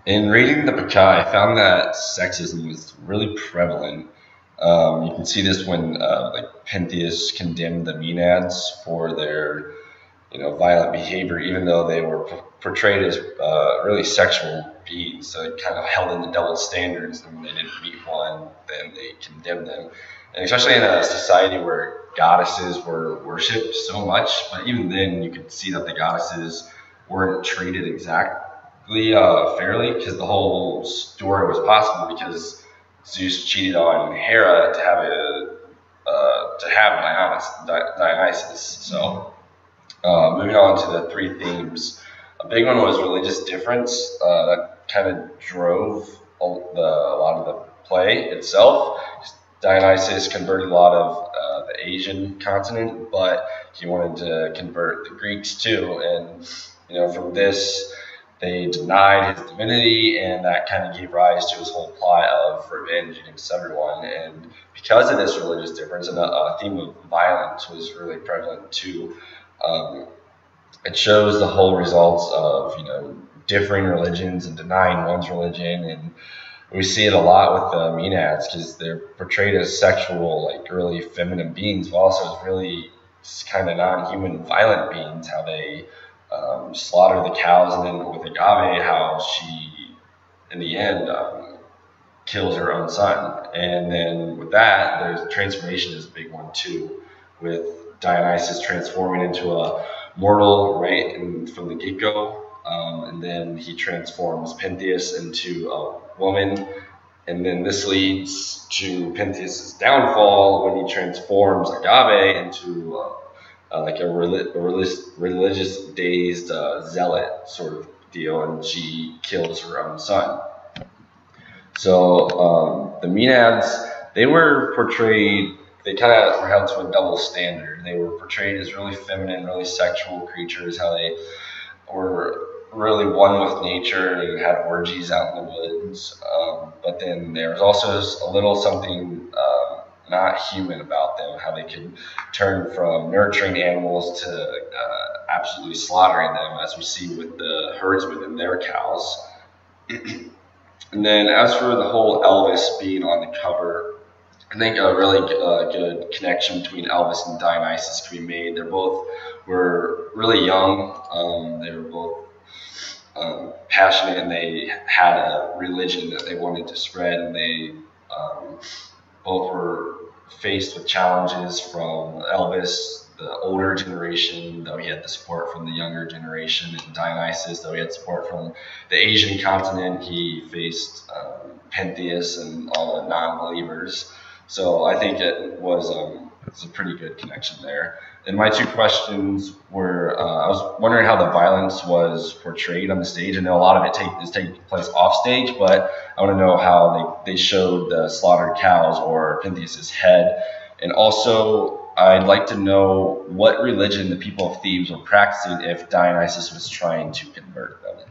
In reading the Bacchae, I found that sexism was really prevalent. You can see this when like Pentheus condemned the Maenads for their violent behavior, even though they were portrayed as really sexual beings. So it kind of held in the double standards, and when they didn't meet one, then they condemned them. And especially in a society where goddesses were worshipped so much, but even then you could see that the goddesses weren't treated exactly fairly, because the whole story was possible because Zeus cheated on Hera to have Dionysus. So moving on to the three themes, a big one was religious difference that kind of drove a lot of the play itself. Dionysus converted a lot of the Asian continent, but he wanted to convert the Greeks too. And from this, they denied his divinity, and that kind of gave rise to his whole plot of revenge against everyone. And because of this religious difference, and a theme of violence was really prevalent too. Um, it shows the whole results of differing religions and denying one's religion, and we see it a lot with the Maenads because they're portrayed as sexual, like really feminine beings, but also as really kind of non-human, violent beings. How they slaughter the cows, and then with Agave, how she, in the end, kills her own son. And then with that, there's transformation is a big one too, with Dionysus transforming into a mortal right from the get-go. And then he transforms Pentheus into a woman. And then this leads to Pentheus' downfall when he transforms Agave into like a religious dazed zealot sort of deal, and she kills her own son. So the Maenads, they were portrayed, they kind of were held to a double standard. They were portrayed as really feminine, really sexual creatures, how they were really one with nature and had orgies out in the woods. But then there was also a little something not human about them, how they could turn from nurturing animals to absolutely slaughtering them, as we see with the herdsmen and their cows. And then as for the whole Elvis being on the cover, I think a really good connection between Elvis and Dionysus can be made. They both were really young. They were both passionate, and they had a religion that they wanted to spread. And they both were faced with challenges from Elvis, the older generation, though he had the support from the younger generation, and Dionysus, though he had support from the Asian continent, he faced Pentheus and all the non-believers. So I think it was a pretty good connection there. And my two questions were, I was wondering how the violence was portrayed on the stage. I know a lot of it is taking place off stage, but I want to know how they showed the slaughtered cows or Pentheus's head. And also, I'd like to know what religion the people of Thebes were practicing if Dionysus was trying to convert them.